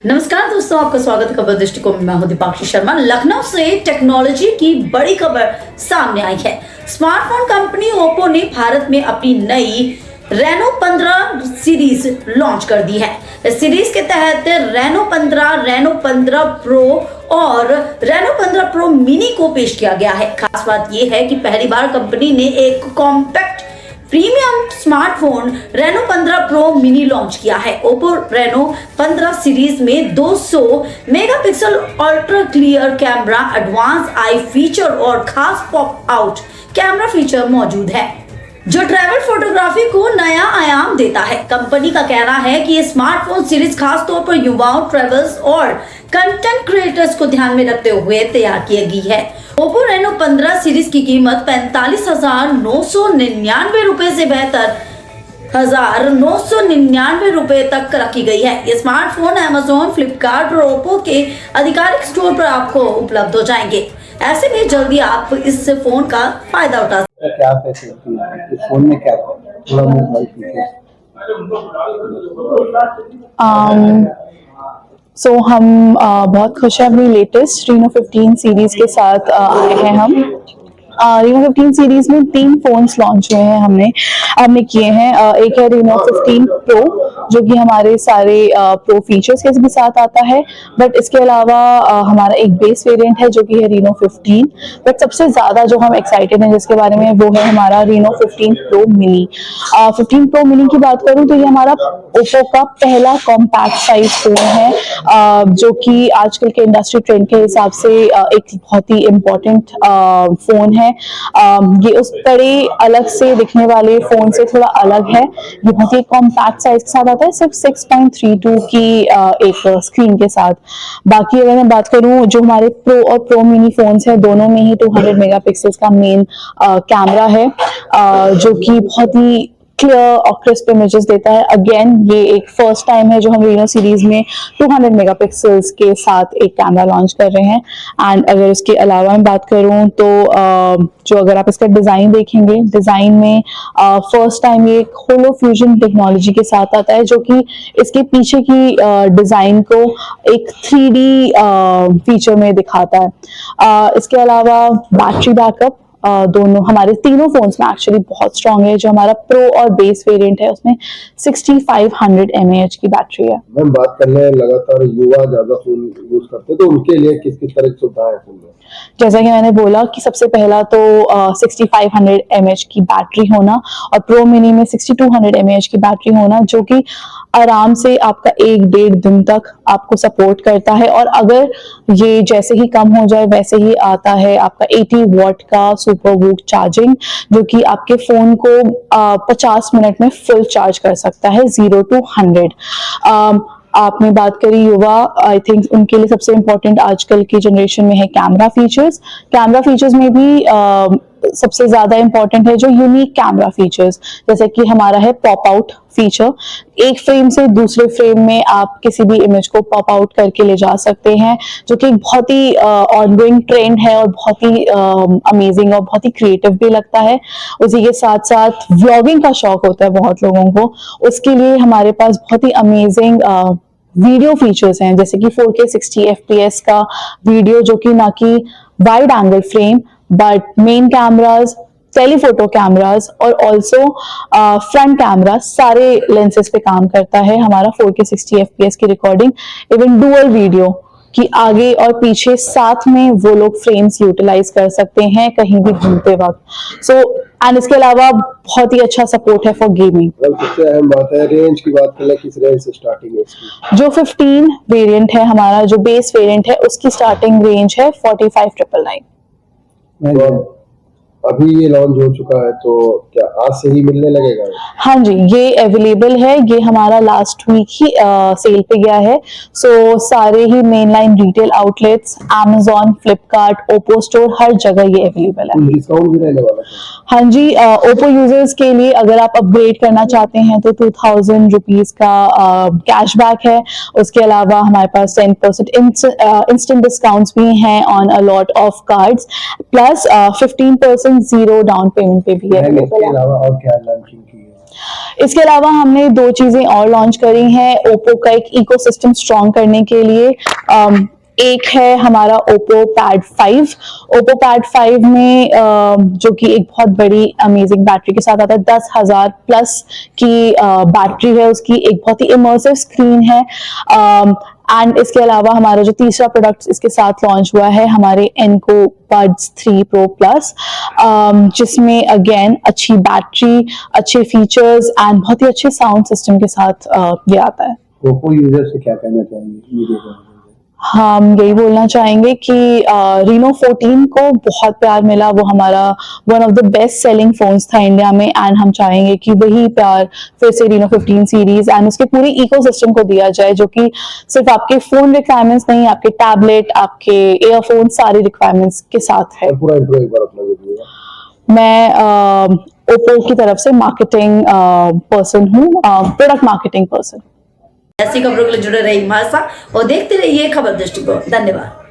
नमस्कार दोस्तों, आपका स्वागत है खबर दृष्टिकोण में। मैं हूं दीपाक्षी शर्मा। लखनऊ से टेक्नोलॉजी की बड़ी खबर सामने आई है। स्मार्टफोन कंपनी ओप्पो ने भारत में अपनी नई रेनो 15 सीरीज लॉन्च कर दी है। इस सीरीज के तहत रेनो 15, रेनो 15 प्रो और रेनो 15 प्रो मिनी को पेश किया गया है। खास बात यह है कि पहली बार कंपनी ने एक compact premium smartphone Reno 15 pro mini launch किया है। ओप्पो रेनो 15 सीरीज में 200 megapixel ultra clear camera, advance AI feature और खास पॉप आउट कैमरा फीचर मौजूद है, जो ट्रैवल फोटोग्राफी को नया आयाम देता है। कंपनी का कहना है कि ये स्मार्टफोन सीरीज खास तौर पर युवाओं, ट्रैवलर्स और कंटेंट क्रिएटर्स को ध्यान में रखते हुए तैयार की गई है। ओप्पो रेनो 15 सीरीज की कीमत 45,999 रुपए से बेहतर 1,999 रुपए तक रखी गई है। ये स्मार्टफोन अमेज़न, फ्लिपकार्ट और ओप्पो के आधिकारिक स्टोर पर आपको उपलब्ध हो जाएंगे। ऐसे में जल्दी आप इस फोन का फायदा उठा सकते हैं। क्या फैसिलिटी है इस फोन में, क्या थोड़ा मोबाइल फीचर? हम बहुत खुश हैं अपनी लेटेस्ट रीनो 15 सीरीज के साथ आए हैं हम। रीनो 15 सीरीज में 3 फोन्स लॉन्च हुए हैं हमने किए हैं। एक है रीनो 15 प्रो, जो कि हमारे सारे प्रो फीचर्स के भी साथ आता है, बट इसके अलावा हमारा एक बेस वेरिएंट है जो कि है रीनो 15। बट सबसे ज्यादा जो हम एक्साइटेड हैं जिसके बारे में, वो है हमारा Reno 15 pro mini. 15 pro mini की बात करूं तो ये हमारा ओप्पो का पहला कॉम्पैक्ट साइज फोन है, जो कि आजकल के इंडस्ट्री ट्रेंड के हिसाब से एक बहुत ही इम्पोर्टेंट फोन है। ये उस बड़े अलग से दिखने वाले फोन से थोड़ा अलग है। ये बहुत ही कॉम्पैक्ट साइज के साथ आता है, सिर्फ 6.32 की एक स्क्रीन के साथ। बाकी अगर मैं बात करूं, जो हमारे प्रो और प्रो मिनी फोन्स हैं, दोनों में ही 200 मेगापिक्सल्स का मेन कैमरा है, जो कि बहुत ही क्लियर और क्रिस्प इमेजेस देता है। अगेन ये एक फर्स्ट टाइम है जो हम रीनो सीरीज में 200 मेगापिक्सल्स के साथ एक कैमरा लॉन्च कर रहे हैं। एंड अगर इसके अलावा मैं बात करूं तो जो अगर आप इसका डिजाइन देखेंगे, डिजाइन में फर्स्ट टाइम ये होलो फ्यूजन टेक्नोलॉजी के साथ आता है, जो कि इसके पीछे की डिजाइन को एक 3D फीचर में दिखाता है। इसके अलावा बैटरी बैकअप दोनों हमारे तीनों फोन्स में एक्चुअली बहुत स्ट्रांग है। जो हमारा प्रो और बेस वेरिएंट है उसमें 6500 mAh की बैटरी है। हम बात कर रहे हैं लगातार युवा ज्यादा फोन यूज करते हैं, तो उनके लिए किस किस तरह की सुविधा है फोन में? जैसा कि मैंने बोला कि सबसे पहला तो 6500 mAh की बैटरी होना, और प्रो मिनी में 6200 mAh की बैटरी होना, जो कि आराम से आपका 1-1.5 दिन तक आपको सपोर्ट करता है। और अगर ये जैसे ही कम हो जाए वैसे ही आता है आपका 80 वॉट का सुपर वूक चार्जिंग, जो कि आपके फोन को 50 मिनट में फुल चार्ज कर सकता है 0 to 100। आपने बात करी युवा, आई थिंक उनके लिए सबसे इम्पोर्टेंट आजकल की जनरेशन में है कैमरा फीचर्स। कैमरा फीचर्स में भी सबसे ज्यादा इंपॉर्टेंट है जो यूनिक कैमरा फीचर्स, जैसे कि हमारा है पॉप आउट फीचर। एक फ्रेम से दूसरे फ्रेम में आप किसी भी इमेज को पॉप आउट करके ले जा सकते हैं, जो कि एक बहुत ही ऑनगोइंग ट्रेंड है और बहुत ही अमेजिंग और बहुत ही क्रिएटिव भी लगता है। उसी के साथ साथ व्लॉगिंग का शौक होता है बहुत लोगों को, उसके लिए हमारे पास बहुत ही अमेजिंग वीडियो फीचर्स हैं, जैसे कि 4K 60 FPS का वीडियो, जो कि ना कि wide angle frame but main cameras, telephoto cameras और ऑल्सो फ्रंट कैमरा सारे लेंसेज पे काम करता है। हमारा 4K 60 FPS की रिकॉर्डिंग, इवन डुअल वीडियो कि आगे और पीछे साथ में वो लोग फ्रेम्स यूटिलाइज कर सकते हैं कहीं भी घूमते वक्त। एंड इसके अलावा बहुत ही अच्छा सपोर्ट है फॉर गेमिंग। सबसे अहम बात है रेंज की बात करें, किस रेंज से स्टार्टिंग है इसकी? जो 15 वेरिएंट है हमारा, जो बेस वेरिएंट है, उसकी स्टार्टिंग रेंज है 45,999। अभी ये लॉन्च हो चुका है, तो क्या आज से ही मिलने लगेगा? हाँ जी, ये अवेलेबल है। ये हमारा लास्ट वीक ही सेल पे गया है। सारे ही main line retail outlets, Amazon, Flipkart, Oppo store, हर जगह ये अवेलेबल है। डिस्काउंट भी रहने वाला है? हाँ जी, ओप्पो यूजर्स के लिए अगर आप अपग्रेड करना चाहते हैं तो 2000 रुपीज का कैशबैक है। उसके अलावा हमारे पास 10% इंस्टेंट डिस्काउंट्स भी हैं on a lot of cards, plus 15% zero down payment पे भी अवेलेबल है। और क्या लॉन्चिंग की है? इसके अलावा हमने 2 चीजें और लॉन्च करी हैं ओप्पो का एक इकोसिस्टम स्ट्रॉन्ग करने के लिए। एक है हमारा ओप्पो पैड 5। ओप्पो पैड 5 में जो कि एक बहुत बड़ी अमेजिंग बैटरी के साथ आता है, 10,000 प्लस की बैटरी है उसकी, एक बहुत ही इमर्सिव स्क्रीन है। एंड इसके अलावा हमारा जो तीसरा प्रोडक्ट इसके साथ लॉन्च हुआ है हमारे एनको बड्स 3 Pro Plus, जिसमें अगेन अच्छी बैटरी, अच्छे फीचर्स एंड बहुत ही अच्छे साउंड सिस्टम के साथ ये आता है। ओप्पो यूजर से क्या कहना चाहेंगे वीडियो के माध्यम से? हम यही बोलना चाहेंगे कि रीनो 14 को बहुत प्यार मिला, वो हमारा one of the best selling phones था इंडिया में, एंड हम चाहेंगे कि वही प्यार फिर से रीनो 15 सीरीज एंड उसके पूरी इकोसिस्टम को दिया जाए, जो कि सिर्फ आपके फोन रिक्वायरमेंट्स नहीं, आपके टैबलेट, आपके एयरफोन, सारी रिक्वायरमेंट्स के साथ है। पूरा इंट्रो एक बार अपना दीजिएगा। मैं ओप्पो की तरफ से मार्केटिंग पर्सन हूँ, प्रोडक्ट मार्केटिंग पर्सन। ऐसी खबरों के लिए जुड़े रहिए हमारे साथ और देखते रहिए खबर दृष्टि को। धन्यवाद।